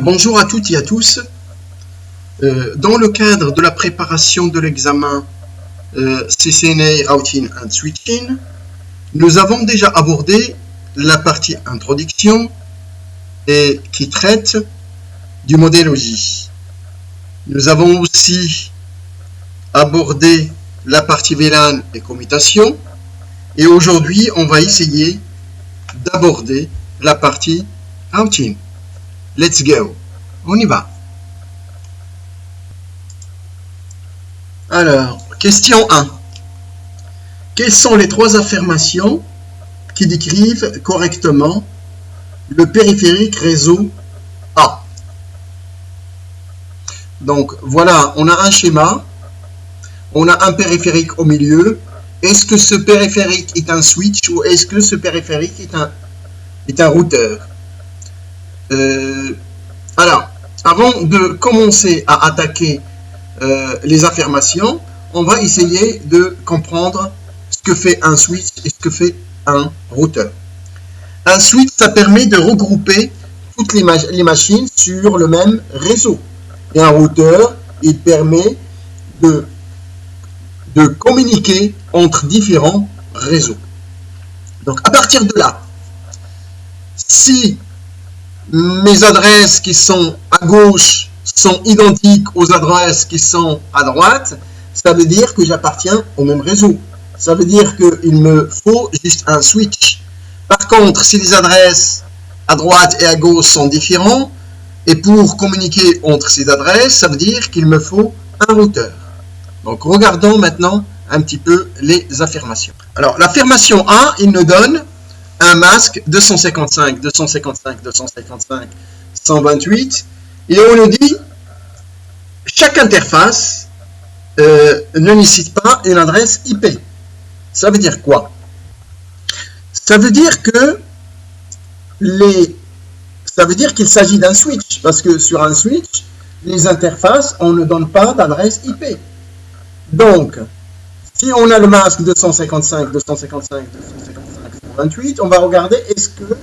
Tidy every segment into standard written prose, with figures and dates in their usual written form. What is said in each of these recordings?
Bonjour à toutes et à tous. Dans le cadre de la préparation de l'examen CCNA Routing and Switching, nous avons déjà abordé la partie introduction et qui traite du modèle OJ. Nous avons aussi abordé la partie VLAN et commutation, et aujourd'hui on va essayer d'aborder la partie routing. Let's go, on y va. Alors, question 1. Quelles sont les trois affirmations qui décrivent correctement le périphérique réseau A? Donc, voilà, on a un schéma, on a un périphérique au milieu. Est-ce que ce périphérique est un switch ou est-ce que ce périphérique est un routeur? Alors, avant de commencer à attaquer les affirmations, on va essayer de comprendre ce que fait un switch et ce que fait un routeur. Un switch, ça permet de regrouper toutes les machines sur le même réseau. Et un routeur, il permet de communiquer entre différents réseaux. Donc, à partir de là, si mes adresses qui sont à gauche sont identiques aux adresses qui sont à droite, ça veut dire que j'appartiens au même réseau. Ça veut dire qu'il me faut juste un switch. Par contre, si les adresses à droite et à gauche sont différentes, et pour communiquer entre ces adresses, ça veut dire qu'il me faut un routeur. Donc, regardons maintenant un petit peu les affirmations. Alors, l'affirmation A, il nous donne un masque 255, 255, 255, 128. Et on nous dit, chaque interface ne nécessite pas une adresse IP. Ça veut dire quoi? Ça veut dire que ça veut dire qu'il s'agit d'un switch, parce que sur un switch, les interfaces, on ne donne pas d'adresse IP. Donc, si on a le masque 255, 255, 255, 128, on va regarder est-ce que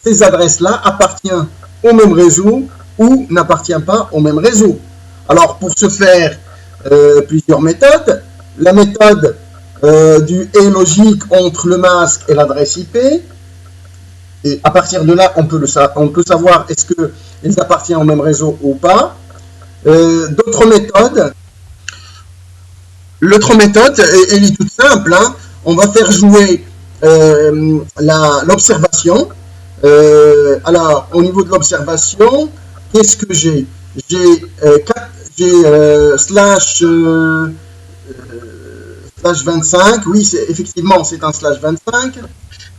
ces adresses-là appartiennent au même réseau ou n'appartiennent pas au même réseau. Alors, pour ce faire, plusieurs méthodes. La méthode du et logique entre le masque et l'adresse IP. Et à partir de là, on peut savoir est-ce qu'ils appartiennent au même réseau ou pas. D'autres méthodes. L'autre méthode, elle est toute simple. Hein. On va faire jouer l'observation. Alors, au niveau de l'observation, qu'est-ce que j'ai? J'ai slash 25. Oui, effectivement, c'est un slash 25.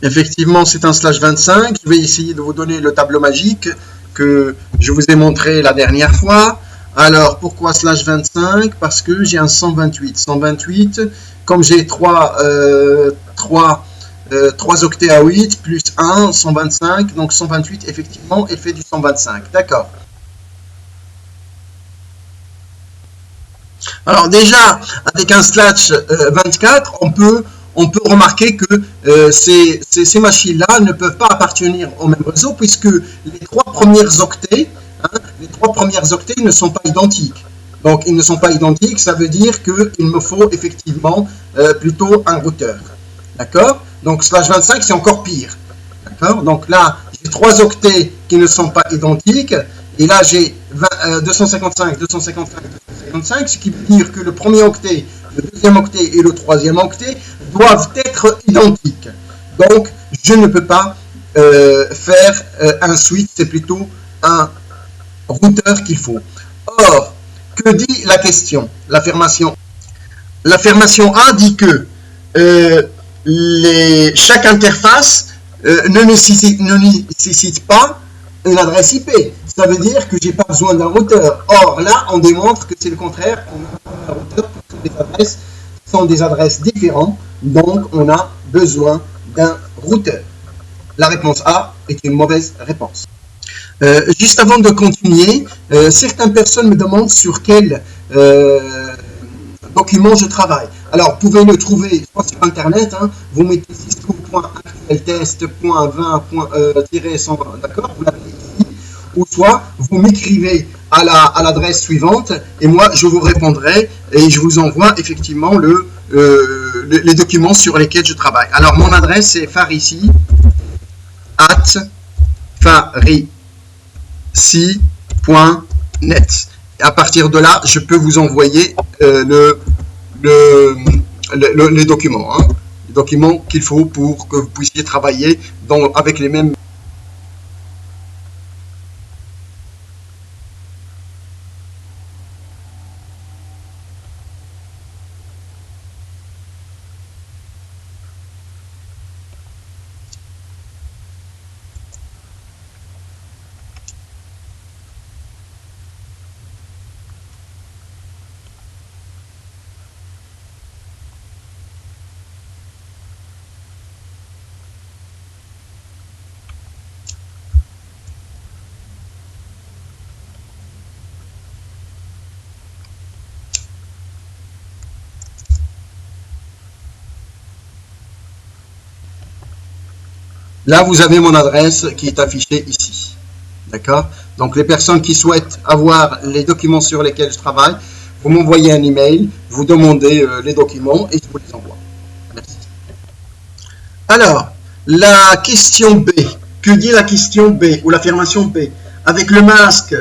Effectivement, c'est un slash 25. Je vais essayer de vous donner le tableau magique que je vous ai montré la dernière fois. Alors, pourquoi slash 25? Parce que j'ai un 128. 128, comme j'ai 3 octets à 8 plus 1, 125. Donc, 128, effectivement, elle fait du 125. D'accord. Alors, déjà, avec un slash 24, on peut remarquer que ces machines-là ne peuvent pas appartenir au même réseau puisque les 3 premières octets, les 3 premières octets ne sont pas identiques. Donc, ils ne sont pas identiques, ça veut dire qu'il me faut effectivement plutôt un routeur. D'accord? Donc, slash 25, c'est encore pire. D'accord? Donc là, j'ai 3 octets qui ne sont pas identiques. Et là, j'ai 255, 255, 255, ce qui veut dire que le premier octet, le deuxième octet et le troisième octet doivent être identiques. Donc, je ne peux pas faire un switch, c'est plutôt un routeur qu'il faut. Or, que dit la question, l'affirmation? L'affirmation A dit que chaque interface ne nécessite pas une adresse IP. Ça veut dire que je n'ai pas besoin d'un routeur. Or, là, on démontre que c'est le contraire. On a besoin d'un routeur parce que les adresses sont des adresses différentes. Donc, on a besoin d'un routeur. La réponse A est une mauvaise réponse. Juste avant de continuer, certaines personnes me demandent sur quel document je travaille. Alors, vous pouvez le trouver soit sur Internet, hein, vous mettez cisco.actualtest.20-100, d'accord, vous l'avez ici, ou soit vous m'écrivez à l'adresse suivante et moi je vous répondrai et je vous envoie effectivement les documents sur lesquels je travaille. Alors mon adresse c'est farisi@farisi.net. À partir de là, je peux vous envoyer les documents, hein, les documents qu'il faut pour que vous puissiez travailler avec les mêmes. Là, vous avez mon adresse qui est affichée ici. D'accord? Donc, les personnes qui souhaitent avoir les documents sur lesquels je travaille, vous m'envoyez un email, vous demandez les documents et je vous les envoie. Merci. Alors, la question B. Que dit la question B ou l'affirmation B? Avec le masque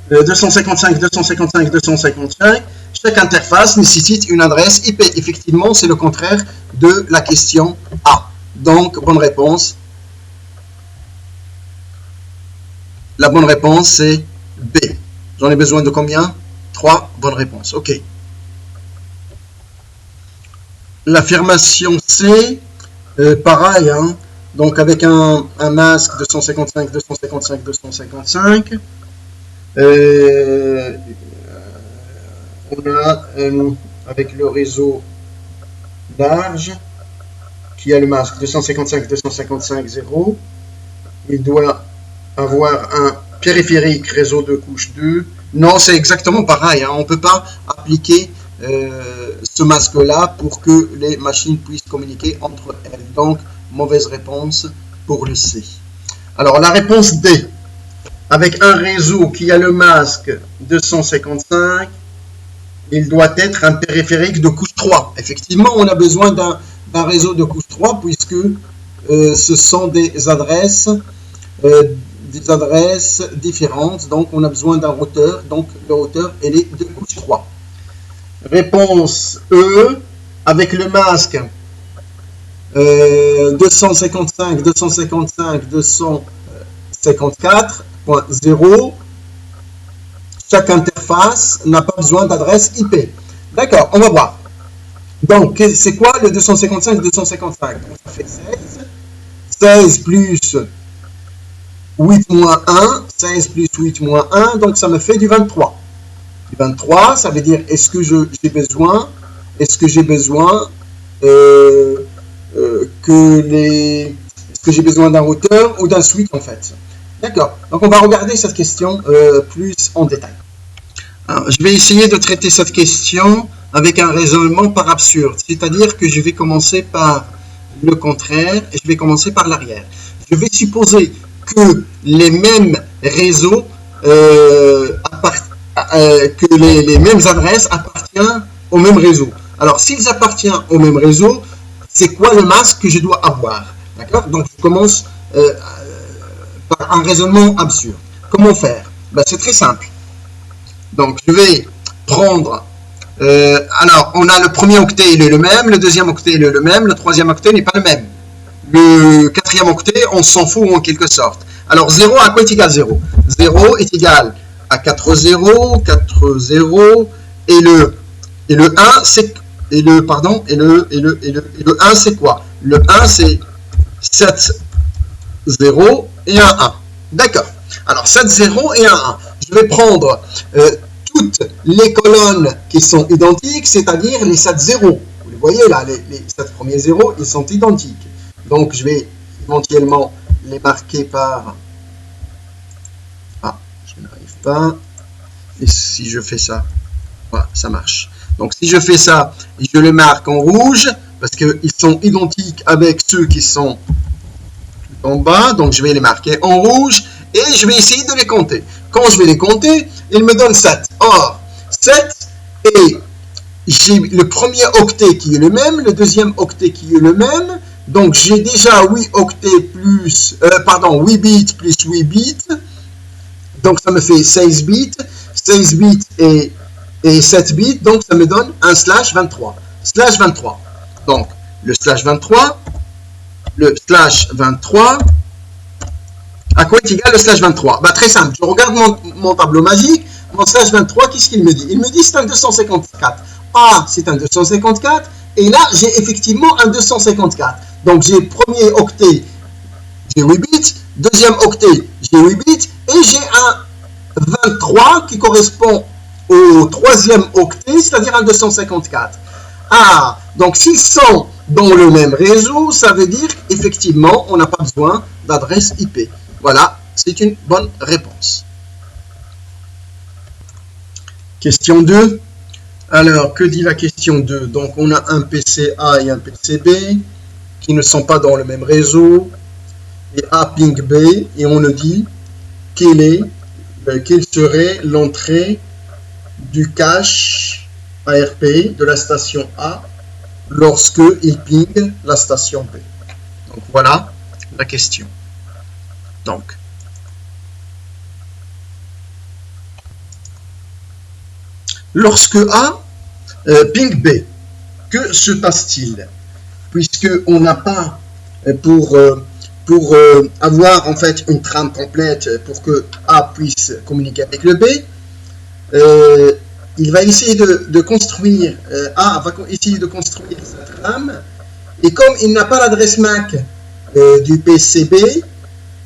255, 255, 255, chaque interface nécessite une adresse IP. Effectivement, c'est le contraire de la question A. Donc, bonne réponse. La bonne réponse, c'est B. J'en ai besoin de combien? 3 bonnes réponses. OK. L'affirmation C, pareil. Hein. Donc, avec un masque 255, 255, 255. On a, avec le réseau large, qui a le masque 255, 255, 0. Il doit avoir un périphérique réseau de couche 2. Non, c'est exactement pareil. Hein. On ne peut pas appliquer ce masque-là pour que les machines puissent communiquer entre elles. Donc, mauvaise réponse pour le C. Alors, la réponse D. Avec un réseau qui a le masque 255, il doit être un périphérique de couche 3. Effectivement, on a besoin d'un réseau de couche 3 puisque ce sont des adresses différentes, donc on a besoin d'un routeur, donc le routeur elle est de couche 3. Réponse E, avec le masque 255, 255, 254.0, chaque interface n'a pas besoin d'adresse IP. D'accord, on va voir. Donc, c'est quoi le 255, 255? Ça fait 16. 16 plus 8 moins 1, 16 plus 8 moins 1, donc ça me fait du 23. Du 23, ça veut dire, est-ce que j'ai besoin d'un routeur ou d'un switch en fait? D'accord, donc on va regarder cette question plus en détail. Alors, je vais essayer de traiter cette question avec un raisonnement par absurde, c'est-à-dire que je vais commencer par le contraire et je vais commencer par l'arrière. Je vais supposer que les mêmes réseaux, que les mêmes adresses appartiennent au même réseau. Alors, s'ils appartiennent au même réseau, c'est quoi le masque que je dois avoir? D'accord? Donc, je commence par un raisonnement absurde. Comment faire? Ben, c'est très simple. Donc, je vais prendre... alors, on a le premier octet, il est le même, le deuxième octet, il est le même, le troisième octet n'est pas le même. Le quatrième octet, on s'en fout en quelque sorte. Alors, 0, à quoi est égal 0? 0 est égal à 4 0, 4 0, et le 1, c'est... Et le 1, c'est quoi? Le 1, c'est 7 0 et un 1. D'accord. Alors, 7 0 et un 1. Je vais prendre toutes les colonnes qui sont identiques, c'est-à-dire les 7 0. Vous voyez là, les 7 premiers 0, ils sont identiques. Donc, je vais éventuellement les marquer par... Ah, je n'arrive pas. Et si je fais ça, voilà, ça marche. Donc, si je fais ça, et je les marque en rouge, parce qu'ils sont identiques avec ceux qui sont en bas, donc je vais les marquer en rouge. et je vais essayer de les compter. Quand je vais les compter, il me donne 7. Or, 7 et j'ai le premier octet qui est le même, le deuxième octet qui est le même. Donc, j'ai déjà 8 octets plus, 8 bits plus 8 bits. Donc, ça me fait 16 bits. 16 bits et 7 bits. Donc, ça me donne un slash 23. Slash 23. Donc, le slash 23, à quoi est égal le slash 23? Bah, très simple. Je regarde mon tableau magique. Mon slash 23, qu'est-ce qu'il me dit? Il me dit c'est un 254. Ah, c'est un 254. Et là, j'ai effectivement un 254. Donc, j'ai premier octet, j'ai 8 bits. Deuxième octet, j'ai 8 bits. Et j'ai un 23 qui correspond au troisième octet, c'est-à-dire un 254. Ah, donc s'ils sont dans le même réseau, ça veut dire qu'effectivement, on n'a pas besoin d'adresse IP. Voilà, c'est une bonne réponse. Question 2. Alors, que dit la question 2? Donc, on a un PCA et un PCB qui ne sont pas dans le même réseau. Et A ping B, et on nous dit quelle serait l'entrée du cache ARP de la station A lorsque il ping la station B. Donc, voilà la question. Donc, lorsque A ping B, que se passe-t-il? Puisqu'on n'a pas pour avoir en fait une trame complète pour que A puisse communiquer avec le B, il va essayer de construire, A va essayer de construire cette trame, et comme il n'a pas l'adresse MAC du PCB,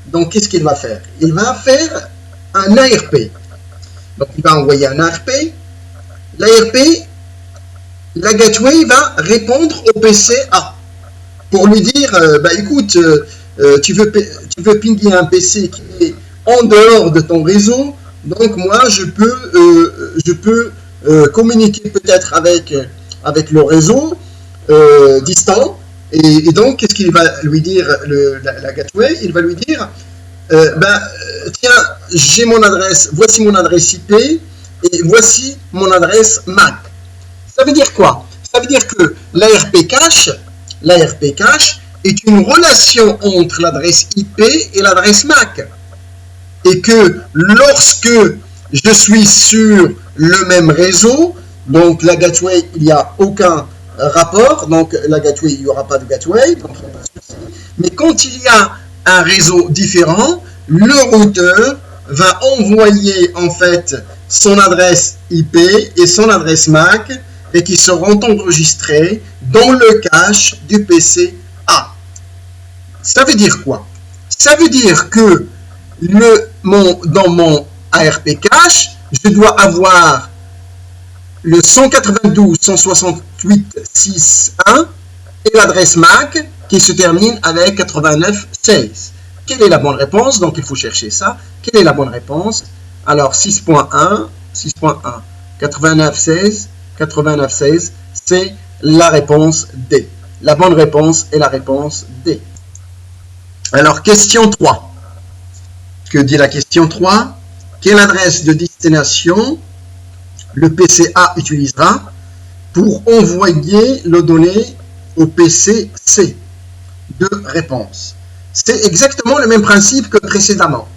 donc qu'est-ce qu'il va faire? Il va faire un ARP. Donc il va envoyer un ARP. L'ARP, la gateway va répondre au PCA pour lui dire, bah écoute, tu veux pinguer un PC qui est en dehors de ton réseau, donc moi je peux communiquer peut-être avec le réseau distant, et donc qu'est-ce qu'il va lui dire la gateway? Il va lui dire, tiens, j'ai mon adresse, voici mon adresse IP, et voici mon adresse MAC. Ça veut dire quoi? Ça veut dire que l'ARP cache est une relation entre l'adresse IP et l'adresse MAC. Et que lorsque je suis sur le même réseau, donc la gateway, il n'y a aucun rapport, donc la gateway, il n'y aura pas de gateway, donc pas de souci. Mais quand il y a un réseau différent, le routeur va envoyer en fait son adresse IP et son adresse MAC et qui seront enregistrés dans le cache du PC A. Ça veut dire quoi? Ça veut dire que dans mon ARP cache, je dois avoir le 192.168.6.1 et l'adresse MAC qui se termine avec 89.16. Quelle est la bonne réponse? Donc il faut chercher ça. Quelle est la bonne réponse? Alors 6.1, 89.16, c'est la réponse D. La bonne réponse est la réponse D. Alors question 3. Que dit la question 3? Quelle adresse de destination le PCA utilisera pour envoyer les données au PC C? Deux réponses. C'est exactement le même principe que précédemment.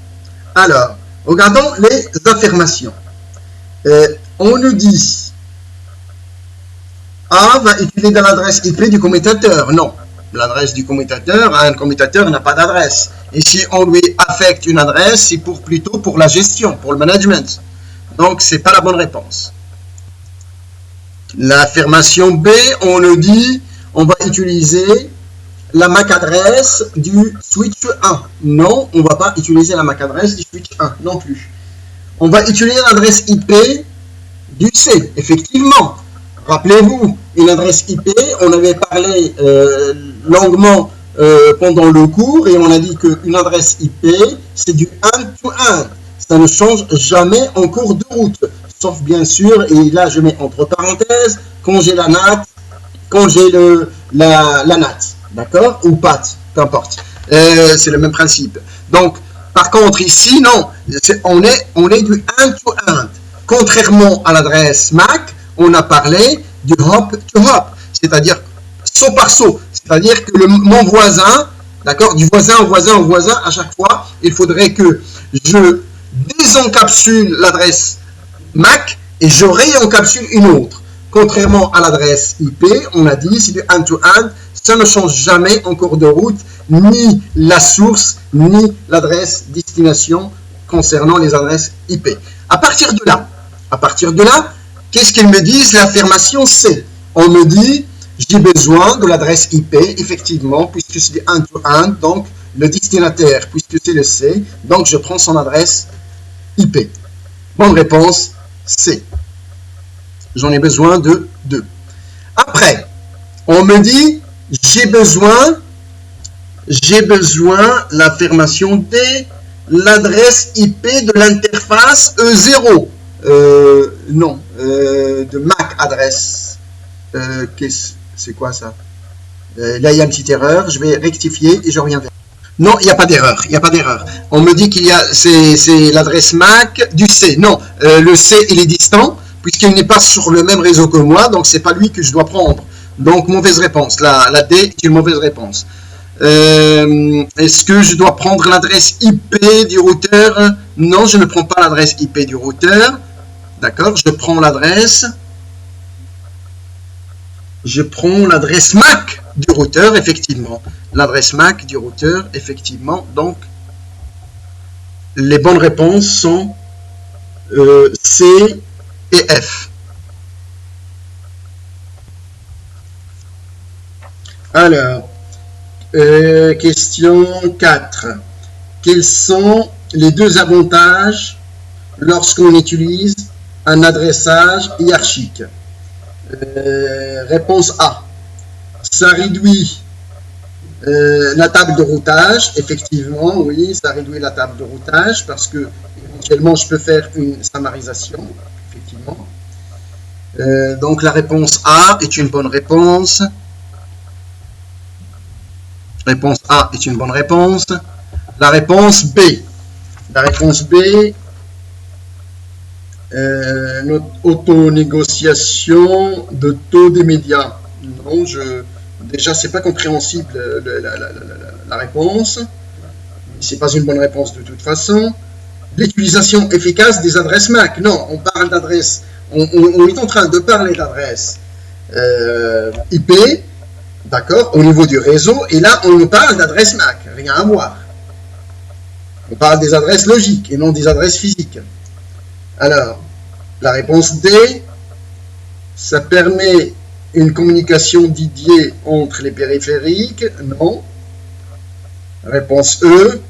Alors, regardons les affirmations. On nous dit A va utiliser l'adresse IP du commutateur. Non, l'adresse du commutateur, un commutateur n'a pas d'adresse. Et si on lui affecte une adresse, c'est plutôt pour la gestion, pour le management. Donc, ce n'est pas la bonne réponse. L'affirmation B, on nous dit on va utiliser la MAC adresse du switch 1. Non, on ne va pas utiliser la MAC adresse du switch 1 non plus. On va utiliser l'adresse IP du C, effectivement. Rappelez-vous, une adresse IP, on avait parlé longuement pendant le cours et on a dit qu'une adresse IP, c'est du 1-to-1. Ça ne change jamais en cours de route. Sauf bien sûr, et là je mets entre parenthèses, quand j'ai la NAT, quand j'ai la NAT. D'accord? Ou PAT, peu importe. C'est le même principe. Donc, Par contre, ici, non, on est du end-to-end. Contrairement à l'adresse MAC, on a parlé du hop-to-hop, c'est-à-dire saut par saut. C'est-à-dire que mon voisin, d'accord, du voisin au voisin au voisin, à chaque fois, il faudrait que je désencapsule l'adresse MAC et je réencapsule une autre. Contrairement à l'adresse IP, on a dit, c'est du end-to-end, ça ne change jamais en cours de route, ni la source, ni l'adresse destination concernant les adresses IP. À partir de là, qu'est-ce qu'ils me disent? L'affirmation C. On me dit, j'ai besoin de l'adresse IP, effectivement, puisque c'est du end-to-end, donc le destinataire, puisque c'est le C, donc je prends son adresse IP. Bonne réponse, C. J'en ai besoin de 2. Après, on me dit, j'ai besoin, l'affirmation D, l'adresse IP de l'interface E0. Non, de MAC adresse. C'est quoi ça? Là, il y a une petite erreur. Je vais rectifier et je reviens vers. Non, il n'y a pas d'erreur. On me dit qu'il y a, c'est l'adresse MAC du C. Non, le C, il est distant, puisqu'il n'est pas sur le même réseau que moi, donc c'est pas lui que je dois prendre. Donc, mauvaise réponse. La D est une mauvaise réponse. Est-ce que je dois prendre l'adresse IP du routeur? Non, je ne prends pas l'adresse IP du routeur. D'accord, je prends l'adresse MAC du routeur, effectivement. L'adresse MAC du routeur, effectivement. Donc, les bonnes réponses sont C et F. Alors, question 4. Quels sont les 2 avantages lorsqu'on utilise un adressage hiérarchique? Réponse A. Ça réduit la table de routage. Effectivement, oui, ça réduit la table de routage parce que éventuellement je peux faire une summarisation. Effectivement. Donc la réponse A est une bonne réponse. Réponse A est une bonne réponse. La réponse B. Notre auto-négociation de taux des médias. Non, déjà, c'est pas compréhensible la réponse. C'est pas une bonne réponse de toute façon. L'utilisation efficace des adresses MAC. Non, on parle d'adresse. On est en train de parler d'adresse IP, d'accord, au niveau du réseau. Et là, on nous parle d'adresse MAC. Rien à voir. On parle des adresses logiques et non des adresses physiques. Alors, la réponse D, ça permet une communication dédiée entre les périphériques. Non. Réponse E,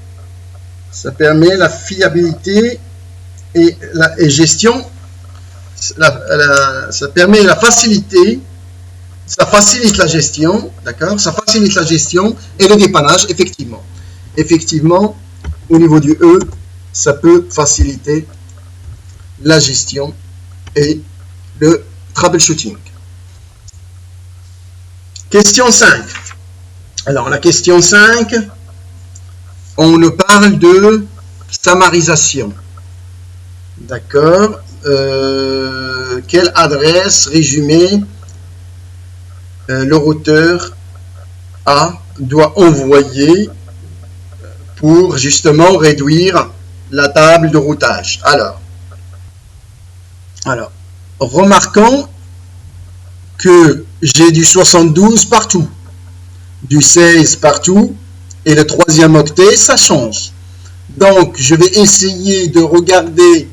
ça permet la fiabilité et gestion. Ça permet la facilité. Ça facilite la gestion, d'accord? Ça facilite la gestion et le dépannage, effectivement. Effectivement, au niveau du E, ça peut faciliter la gestion et le troubleshooting. Question 5. Alors, la question 5, on nous parle de summarisation. D'accord. Quelle adresse résumée le routeur A doit envoyer pour justement réduire la table de routage? Alors, remarquons que j'ai du 72 partout, du 16 partout, et le 3e octet, ça change. Donc, je vais essayer de regarder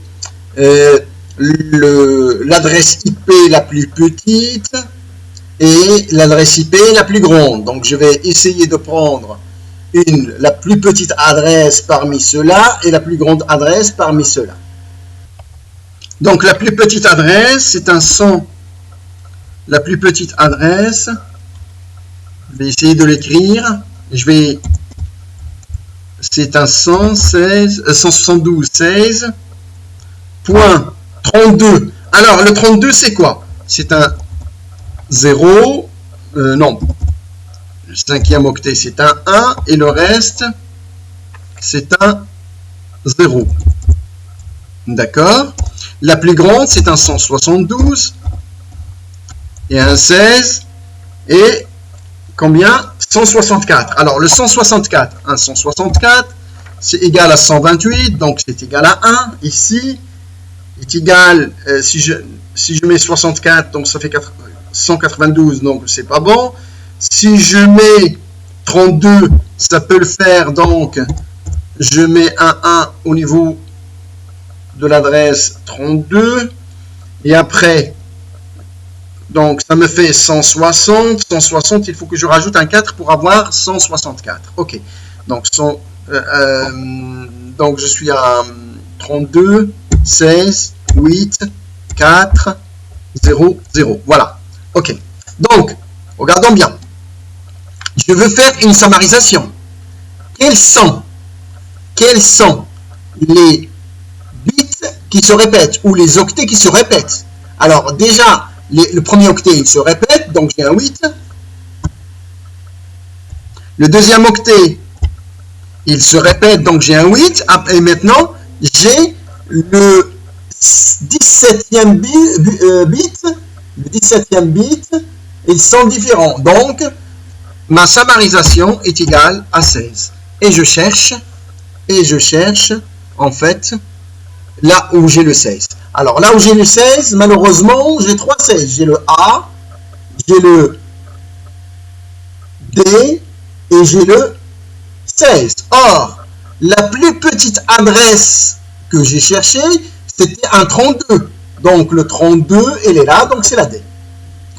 l'adresse IP la plus petite et l'adresse IP la plus grande. Donc, je vais essayer de prendre la plus petite adresse parmi ceux-là et la plus grande adresse parmi ceux-là. Donc, la plus petite adresse, c'est un 100. La plus petite adresse, je vais essayer de l'écrire. C'est un 172.16.32. Alors, le 32, c'est quoi? C'est un 0. Non. Le 5e octet, c'est un 1. Et le reste, c'est un 0. D'accord? La plus grande, c'est un 172 et un 16 et combien? 164. Alors, le 164, un 164, c'est égal à 128, donc c'est égal à 1. Ici, est égal, si je mets 64, donc ça fait 192, donc c'est pas bon. Si je mets 32, ça peut le faire, donc je mets un 1 au niveau de l'adresse 32. Et après, donc ça me fait 160. 160, il faut que je rajoute un 4 pour avoir 164. Ok, donc, donc je suis à 32, 16, 8, 4, 0, 0. Voilà. Ok. Donc, regardons bien. Je veux faire une sommarisation. Quels sont les bits qui se répètent ou les octets qui se répètent? Alors, déjà, le premier octet, il se répète, donc j'ai un 8. Le deuxième octet, il se répète, donc j'ai un 8. Et maintenant, j'ai le 17e bit. Le 17e bit, ils sont différents. Donc, ma sommarisation est égale à 16. Et je cherche, en fait, là où j'ai le 16. Alors, là où j'ai le 16, malheureusement, j'ai 3 16. J'ai le A, j'ai le D et j'ai le 16. Or, la plus petite adresse que j'ai cherchée, c'était un 32. Donc, le 32, elle est là, donc c'est la D.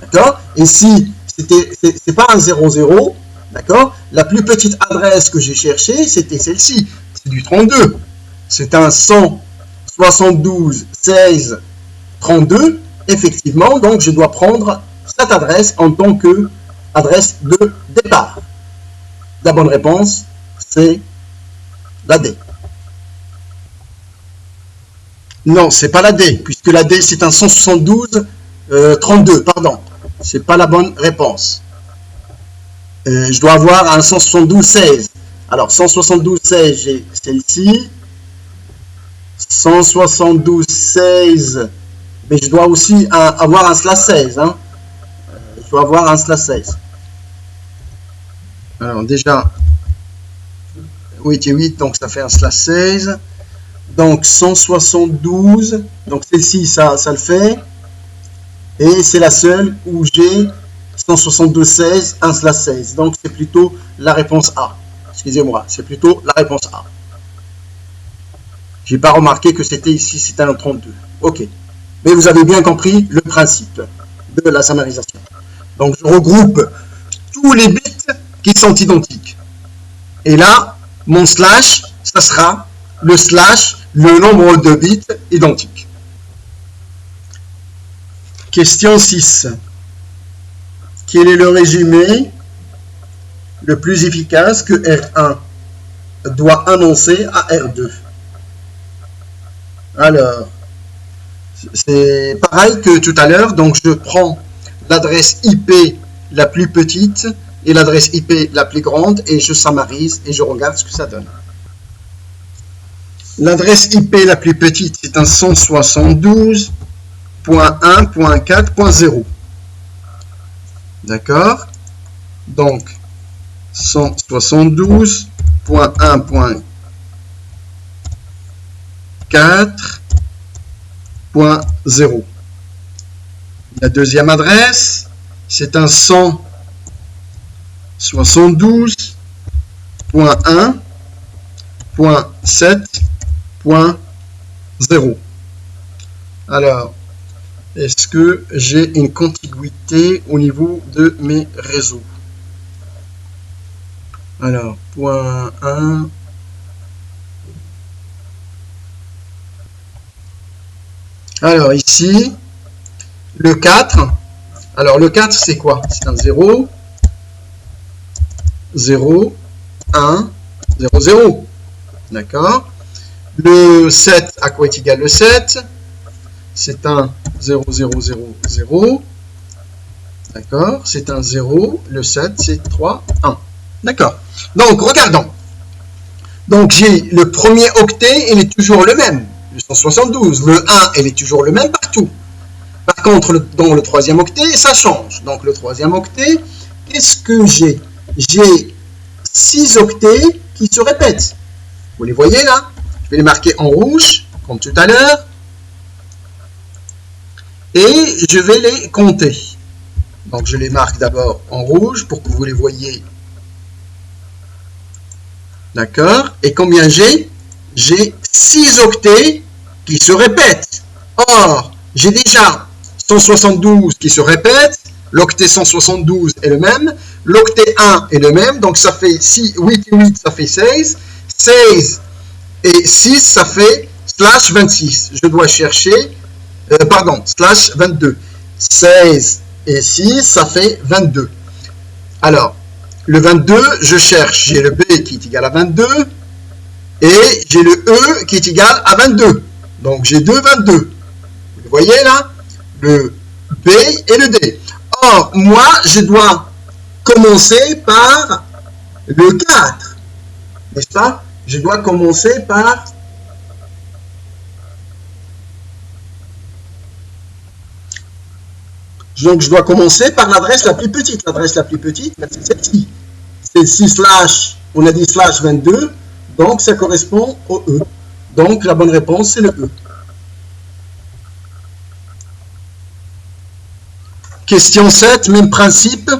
D'accord? Et si c'est pas un 00, d'accord? La plus petite adresse que j'ai cherchée, c'était celle-ci. C'est du 32. C'est un 172, 16, 32. Effectivement, donc je dois prendre cette adresse en tant que adresse de départ. La bonne réponse, c'est la D. Non, c'est pas la D, puisque la D, c'est un 172, 32, pardon. C'est pas la bonne réponse. Je dois avoir un 172, 16. Alors, 172, 16, j'ai celle-ci. 172, 16, mais je dois aussi avoir un slash 16. Hein. Je dois avoir un slash 16. Alors, déjà, 8 et 8, donc ça fait un slash 16. Donc, 172, donc celle-ci, ça le fait. Et c'est la seule où j'ai 172, 16, 1 slash 16. Donc, c'est plutôt la réponse A. Excusez-moi, c'est plutôt la réponse A. J'ai pas remarqué que c'était ici, c'était un 32. Ok. Mais vous avez bien compris le principe de la sommarisation. Donc, je regroupe tous les bits qui sont identiques. Et là, mon slash, ça sera le slash, le nombre de bits identiques. Question 6. Quel est le résumé le plus efficace que R1 doit annoncer à R2? Alors, c'est pareil que tout à l'heure. Donc, je prends l'adresse IP la plus petite et l'adresse IP la plus grande et je sommarise et je regarde ce que ça donne. L'adresse IP la plus petite, c'est un 172.1.4.0. D'accord? Donc, 172.1.4.0. La deuxième adresse, c'est un 172.1.7.0. Alors, est-ce que j'ai une contiguïté au niveau de mes réseaux? Alors, point 1. Alors, ici, le 4. Alors, le 4, c'est quoi? C'est un 0, 0, 1, 0, 0. D'accord? Le 7, à quoi est égal le 7? C'est un 0, 0, 0, 0. D'accord? C'est un 0. Le 7, c'est 3, 1. D'accord? Donc, regardons. Donc j'ai le premier octet, il est toujours le même, le 172. Le 1, il est toujours le même partout. Par contre, dans le troisième octet, ça change. Donc le troisième octet, qu'est-ce que j'ai? J'ai 6 octets qui se répètent. Vous les voyez là? Je vais les marquer en rouge, comme tout à l'heure. Et je vais les compter. Donc je les marque d'abord en rouge pour que vous les voyez. D'accord? Et combien j'ai? J'ai 6 octets qui se répètent. Or, j'ai déjà 172 qui se répètent. L'octet 172 est le même. L'octet 1 est le même. Donc ça fait 8 et 8, ça fait 16. 16 et 6, ça fait slash 26. Je dois chercher, slash 22. 16 et 6, ça fait 22. Alors, le 22, je cherche, j'ai le B qui est égal à 22 et j'ai le E qui est égal à 22. Donc j'ai deux 22. Vous voyez là? Le B et le D. Or, moi, je dois commencer par le 4. N'est-ce pas? Je dois commencer par... Donc, je dois commencer par l'adresse la plus petite. L'adresse la plus petite, c'est celle-ci. C'est 6 slash, on a dit slash 22. Donc, ça correspond au E. Donc, la bonne réponse, c'est le E. Question 7, même principe.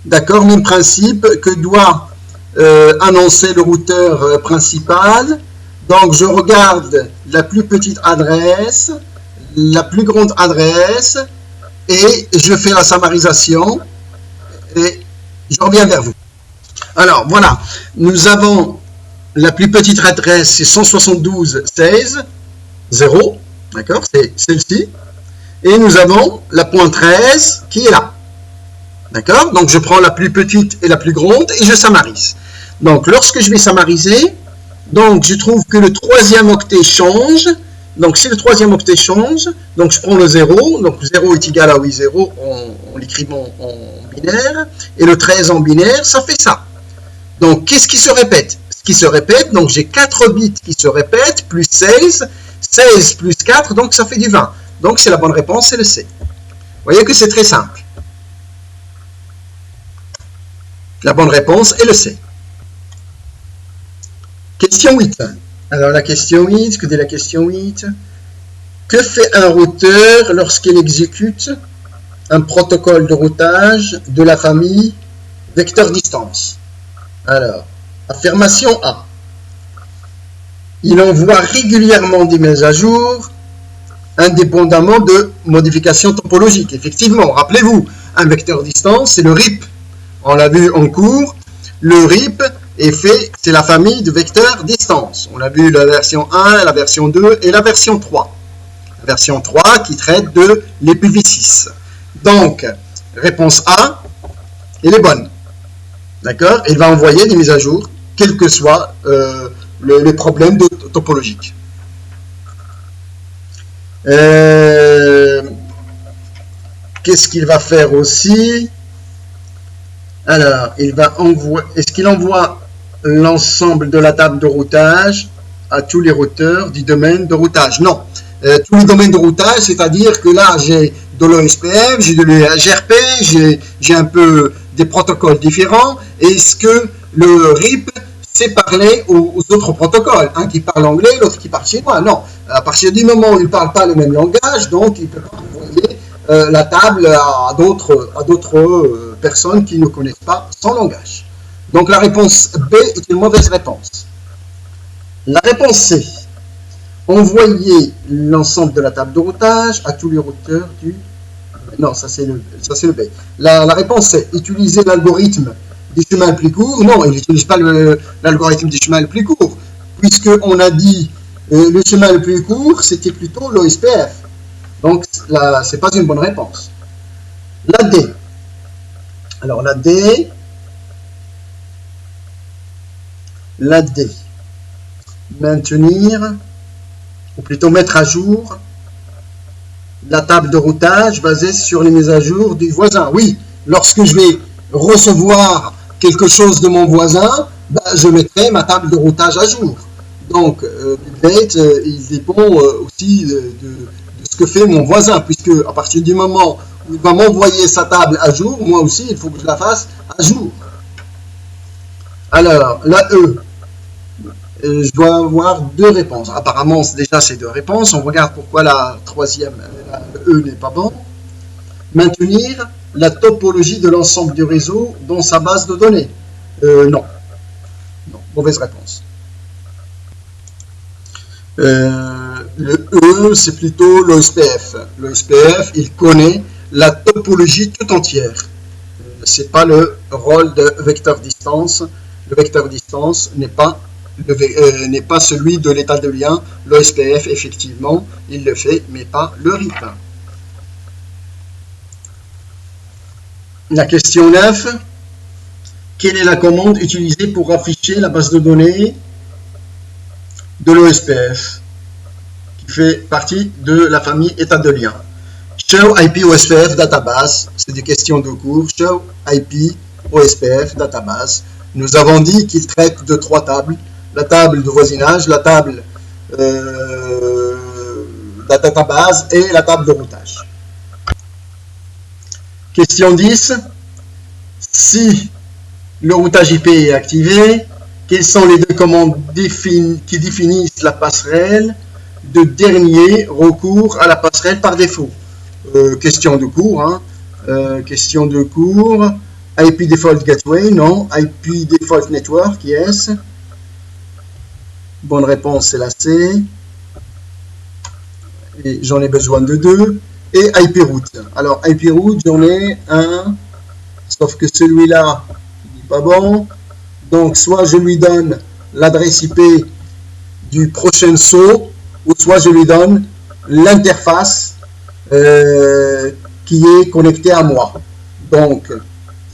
D'accord, même principe. Que doit annoncer le routeur principal? Donc, je regarde la plus petite adresse, la plus grande adresse, et je fais la summarisation, et je reviens vers vous. Alors, voilà, nous avons la plus petite adresse, c'est 172.16.0, d'accord, c'est celle-ci. Et nous avons la pointe 13 qui est là. D'accord? Donc, je prends la plus petite et la plus grande et je summarise. Donc, lorsque je vais summariser, donc, je trouve que le troisième octet change. Donc, si le troisième octet change, donc je prends le 0. Donc, 0 est égal à 8, 0 en l'écrivant en binaire. Et le 13 en binaire, ça fait ça. Donc, qu'est-ce qui se répète? Ce qui se répète, donc j'ai 4 bits qui se répètent, plus 16. 16 plus 4, donc ça fait du 20. Donc, c'est la bonne réponse, c'est le C. Vous voyez que c'est très simple. La bonne réponse est le C. Question 8. Alors, la question 8, que dit la question 8? Que fait un routeur lorsqu'il exécute un protocole de routage de la famille vecteur distance? Alors, affirmation A. Il envoie régulièrement des mises à jour indépendamment de modifications topologiques. Effectivement, rappelez-vous, un vecteur distance, c'est le RIP. On l'a vu en cours, le RIP est fait, c'est la famille de vecteurs distance. On a vu la version 1, la version 2 et la version 3. La version 3 qui traite de l'IPv6. Donc, réponse A, elle est bonne. D'accord? Il va envoyer des mises à jour, quels que soient les problèmes topologiques. Qu'est-ce qu'il va faire aussi? Alors, il va envoyer. Est-ce qu'il envoie l'ensemble de la table de routage à tous les routeurs du domaine de routage? Non. Tous les domaines de routage, c'est-à-dire que là, j'ai de l'OSPF, j'ai de l'GRP, j'ai un peu des protocoles différents. Est-ce que le RIP sait parler aux autres protocoles? Un qui parle anglais, l'autre qui parle chinois? Non. À partir du moment où ils ne parlent pas le même langage, donc il ne peut pas envoyer la table à d'autres personnes qui ne connaissent pas son langage. Donc la réponse B est une mauvaise réponse. La réponse C. Envoyer l'ensemble de la table de routage à tous les routeurs du... Non, ça c'est le B. La réponse C. Utiliser l'algorithme du chemin le plus court. Non, il n'utilise pas l'algorithme du chemin le plus court. Puisqu'on a dit le chemin le plus court, c'était plutôt l'OSPF. Donc, là, ce n'est pas une bonne réponse. La D. Alors, la D. Maintenir, ou plutôt mettre à jour, la table de routage basée sur les mises à jour du voisin. Oui, lorsque je vais recevoir quelque chose de mon voisin, ben, je mettrai ma table de routage à jour. Donc, Bitgate, il dépend aussi de ce que fait mon voisin, puisque à partir du moment où il va m'envoyer sa table à jour, moi aussi, il faut que je la fasse à jour. Alors, la E, je dois avoir deux réponses. Apparemment, déjà, c'est deux réponses. On regarde pourquoi la troisième, la E n'est pas bonne. Maintenir la topologie de l'ensemble du réseau dans sa base de données. Non. Non, mauvaise réponse. Le E, c'est plutôt l'OSPF. L'OSPF, il connaît la topologie tout entière. C'est pas le rôle de vecteur distance. Le vecteur distance n'est pas celui de l'état de lien. L'OSPF, effectivement, il le fait, mais pas le RIP. La question 9. Quelle est la commande utilisée pour afficher la base de données de l'OSPF qui fait partie de la famille état de lien? Show IP OSPF database, c'est des questions de cours. Show IP OSPF database. Nous avons dit qu'il traite de trois tables. La table de voisinage, la table de database et la table de routage. Question 10. Si le routage IP est activé, quelles sont les deux commandes qui définissent la passerelle de dernier recours à la passerelle par défaut? Question de cours. Hein. Question de cours. IP Default Gateway, non. IP Default Network, yes. Bonne réponse, c'est la C. Et j'en ai besoin de deux. Et IP Route. Alors, IP Route, j'en ai un. Sauf que celui-là, il n'est pas bon. Donc, soit je lui donne l'adresse IP du prochain saut, ou soit je lui donne l'interface qui est connectée à moi. Donc,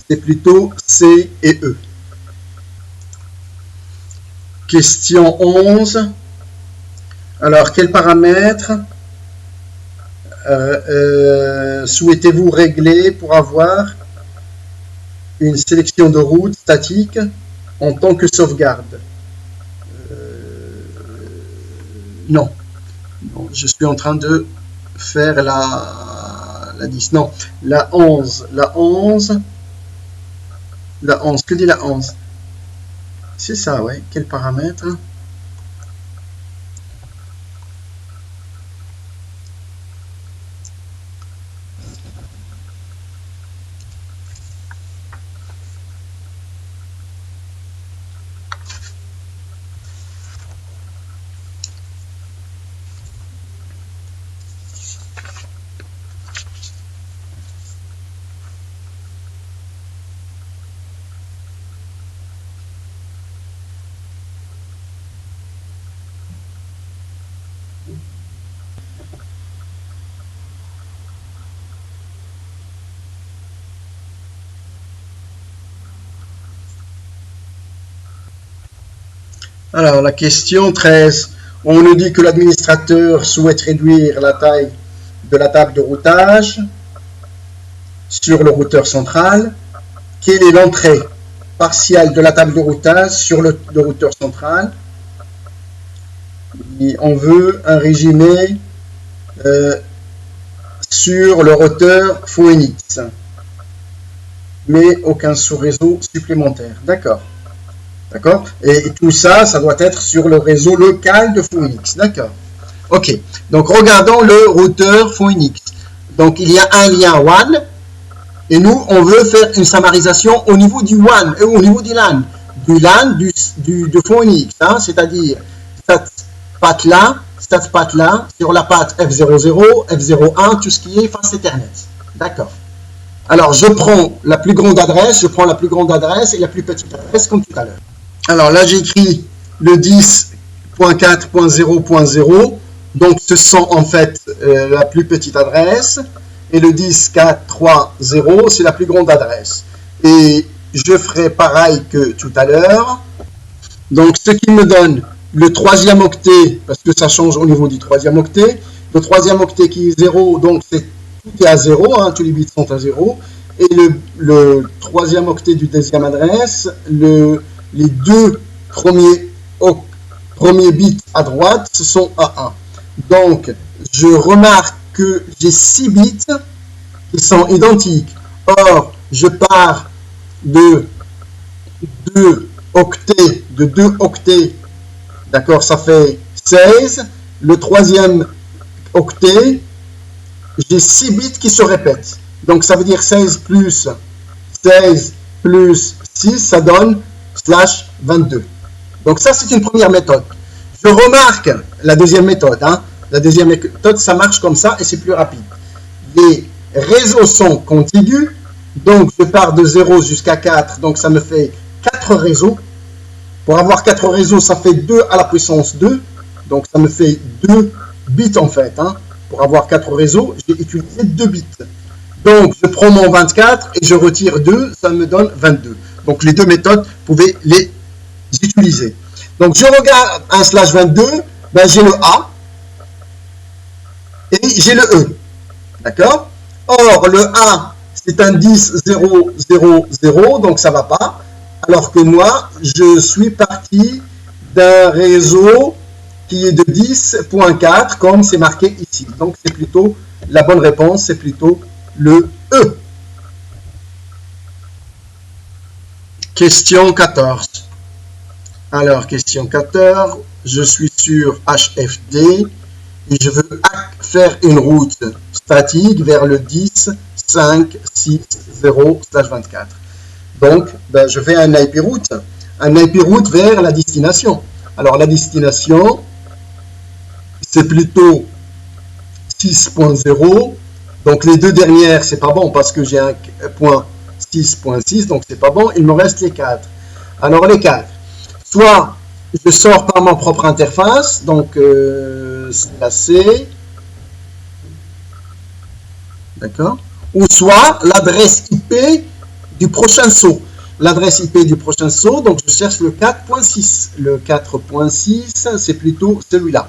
c'est plutôt C et E. Question 11. Alors, quels paramètres souhaitez-vous régler pour avoir une sélection de route statique en tant que sauvegarde? Non. Non. Je suis en train de faire la 10. Non. La 11. La 11. La 11. Que dit la 11? C'est ça, ouais. Quel paramètre? Alors, la question 13. On nous dit que l'administrateur souhaite réduire la taille de la table de routage sur le routeur central. Quelle est l'entrée partielle de la table de routage sur le routeur central? Et on veut un résumé sur le routeur Phoenix, mais aucun sous-réseau supplémentaire. D'accord. D'accord. Et tout ça, ça doit être sur le réseau local de Phoenix. D'accord. Ok. Donc, regardons le routeur Phoenix. Donc, il y a un lien WAN. Et nous, on veut faire une summarisation au niveau du WAN, au niveau du LAN. Du LAN de Phoenix. Hein, c'est-à-dire, cette patte-là, sur la patte F00, F01, tout ce qui est face Ethernet. D'accord. Alors, je prends la plus grande adresse, et la plus petite adresse, comme tout à l'heure. Alors là, j'écris le 10.4.0.0. Donc, ce sont en fait la plus petite adresse. Et le 10.4.3.0, c'est la plus grande adresse. Et je ferai pareil que tout à l'heure. Donc, ce qui me donne le troisième octet, parce que ça change au niveau du troisième octet. Le troisième octet qui est 0, donc tout est à 0, hein, tous les bits sont à 0. Et le troisième octet du deuxième adresse, les deux premiers bits à droite, ce sont A1. Donc, je remarque que j'ai 6 bits qui sont identiques. Or, je pars de 2 octets, d'accord, ça fait 16. Le troisième octet, j'ai 6 bits qui se répètent. Donc, ça veut dire 16 plus 6, ça donne /22. Donc, ça, c'est une première méthode. Je remarque la deuxième méthode. La deuxième méthode, ça marche comme ça et c'est plus rapide. Les réseaux sont contigus. Donc, je pars de 0 jusqu'à 4. Donc, ça me fait 4 réseaux. Pour avoir 4 réseaux, ça fait 2 à la puissance 2. Donc, ça me fait 2 bits en fait. Pour avoir 4 réseaux, j'ai utilisé 2 bits. Donc, je prends mon 24 et je retire 2. Ça me donne 22. Donc, les deux méthodes, vous pouvez les utiliser. Donc, je regarde un /22. Ben, j'ai le A et j'ai le E. D'accord? Or, le A, c'est un 10, 0, 0, 0, donc ça ne va pas. Alors que moi, je suis parti d'un réseau qui est de 10.4, comme c'est marqué ici. Donc, c'est plutôt la bonne réponse, c'est plutôt le E. Question 14. Alors, question 14, je suis sur HFD et je veux faire une route statique vers le 10, 5, 6, 0, /24. Donc, ben, je fais un IP route vers la destination. Alors, la destination, c'est plutôt 6.0. Donc, les deux dernières, c'est pas bon parce que j'ai un point 6.6, donc c'est pas bon. Il me reste les 4. Alors, les 4. Soit je sors par ma propre interface, donc c'est la C, d'accord, ou soit l'adresse IP du prochain saut. L'adresse IP du prochain saut, donc je cherche le 4.6. Le 4.6, c'est plutôt celui-là.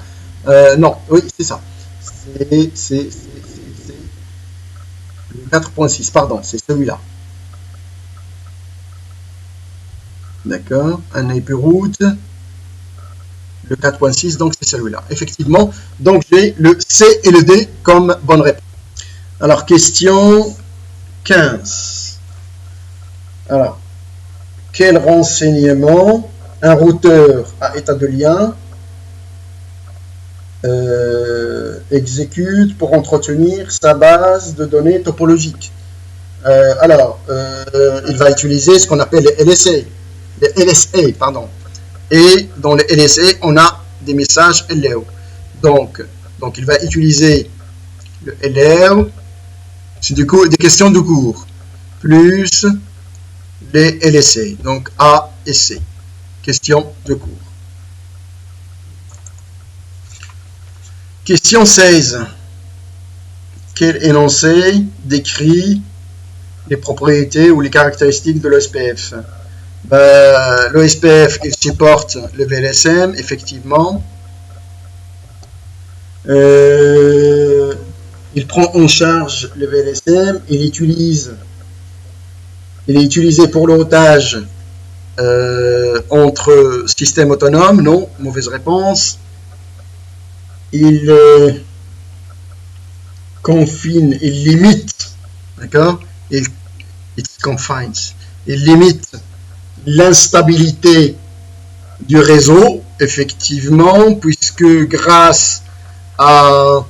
Non, oui, c'est ça. C'est le 4.6, pardon, c'est celui-là. D'accord, un IP route, le 4.6, donc c'est celui-là. Effectivement, donc j'ai le C et le D comme bonne réponse. Alors, question 15. Alors, quel renseignement un routeur à état de lien exécute pour entretenir sa base de données topologique? Il va utiliser ce qu'on appelle les LSA. Les LSA, pardon. Et dans les LSA, on a des messages LEO. Donc il va utiliser le LEO. C'est du coup des questions de cours. Plus les LSA. Donc A et C. Question de cours. Question 16. Quel énoncé décrit les propriétés ou les caractéristiques de l'OSPF? L'OSPF, il supporte le VLSM, effectivement. Il prend en charge le VLSM, il est utilisé pour le routage entre systèmes autonomes. Non, mauvaise réponse. Il confine, il limite, d'accord? Il confines, il limite l'instabilité du réseau, effectivement, puisque grâce au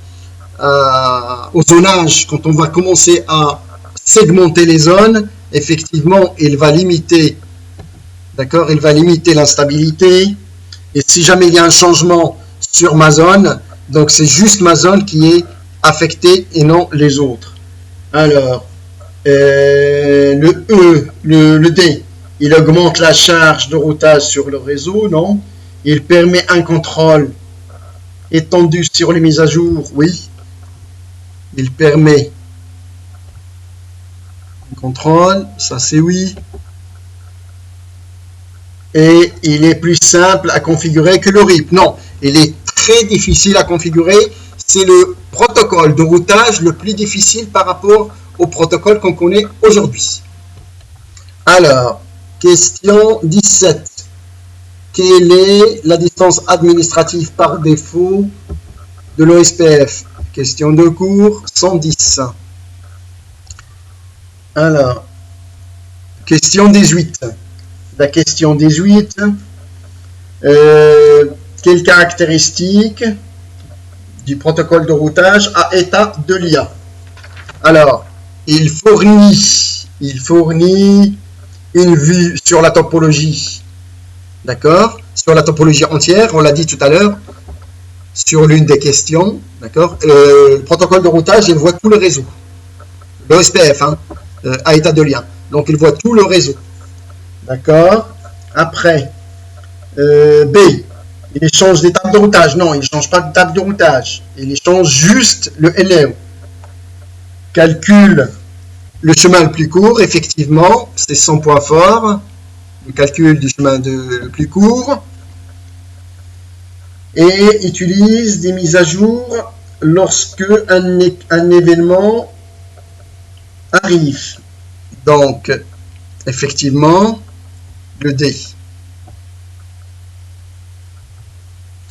zonage, quand on va commencer à segmenter les zones, effectivement, il va limiter, d'accord, il va limiter l'instabilité. Et si jamais il y a un changement sur ma zone, donc c'est juste ma zone qui est affectée et non les autres. Alors, le D, il augmente la charge de routage sur le réseau, non? Il permet un contrôle étendu sur les mises à jour, oui. Il permet un contrôle, ça c'est oui. Et il est plus simple à configurer que le RIP. Non, il est très difficile à configurer. C'est le protocole de routage le plus difficile par rapport au protocole qu'on connaît aujourd'hui. Alors, question 17. Quelle est la distance administrative par défaut de l'OSPF? Question de cours 110. Alors, question 18. La question 18. Quelles caractéristiques du protocole de routage à état de lien? Alors, il fournit une vue sur la topologie, d'accord, sur la topologie entière, on l'a dit tout à l'heure, sur l'une des questions, d'accord. Le protocole de routage, il voit tout le réseau, l'OSPF, hein, à état de lien, donc il voit tout le réseau, d'accord. Après, B, il échange des tables de routage, non, il ne change pas de table de routage, il échange juste le LEO, calcule le chemin le plus court, effectivement, c'est son point fort, le calcul du chemin le plus court, et utilise des mises à jour lorsque un événement arrive. Donc, effectivement, le D.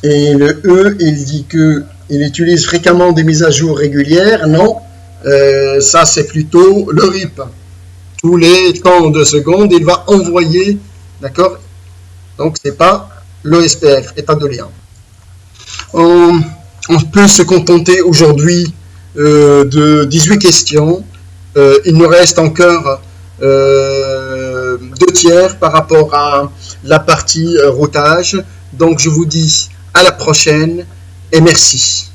Et le E, il dit qu'il utilise fréquemment des mises à jour régulières, non. Ça, c'est plutôt le RIP. Tous les temps de secondes, il va envoyer, d'accord. Donc, c'est pas l'OSPF, état de lien. On peut se contenter aujourd'hui de 18 questions. Il nous reste encore 2 tiers par rapport à la partie routage. Donc, je vous dis à la prochaine et merci.